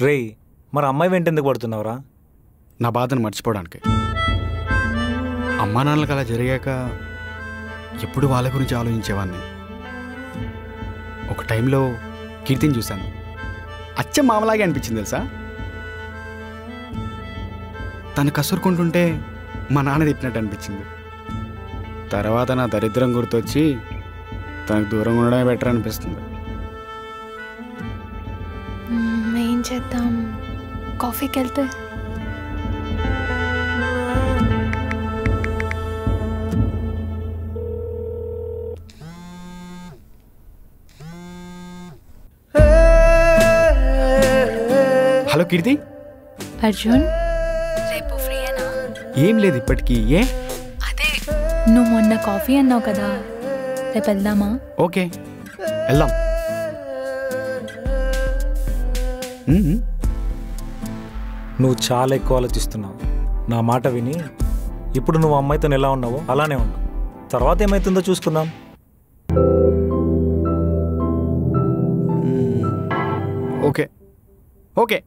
రేయ్, మరి అమ్మాయి వెంట ఎందుకు పడుతున్నావురా? నా బాధను మర్చిపోవడానికి. అమ్మా నాన్నలకు అలా జరిగాక ఎప్పుడు వాళ్ళ గురించి ఆలోచించేవాడిని. ఒక టైంలో కీర్తిని చూశాను. అచ్చం మామలాగే అనిపించింది తెలుసా. తను కసురుకుంటుంటే మా నాన్న తిప్పినట్టు అనిపించింది. తర్వాత నా దరిద్రం గుర్తొచ్చి తనకు దూరంగా ఉండడమే బెటర్ అనిపిస్తుంది. ఏం చేద్దాం? కాఫీకి వెళ్తే హలో కీర్తి. అర్జున్, రేపు ఫ్రీయేనా? ఏం లేదు ఇప్పటికీ. ఏ? అదే నువ్వు మొన్న కాఫీ అన్నావు కదా, రేపు వెళ్దామా? ఓకే వెళ్దాం. నువ్వు చాలా ఎక్కువ ఆలోచిస్తున్నావు. నా మాట విని ఇప్పుడు నువ్వు అమ్మాయితో ఎలా ఉన్నావో అలానే ఉన్నావు. తర్వాత ఏమవుతుందో చూసుకుందాం. Okay okay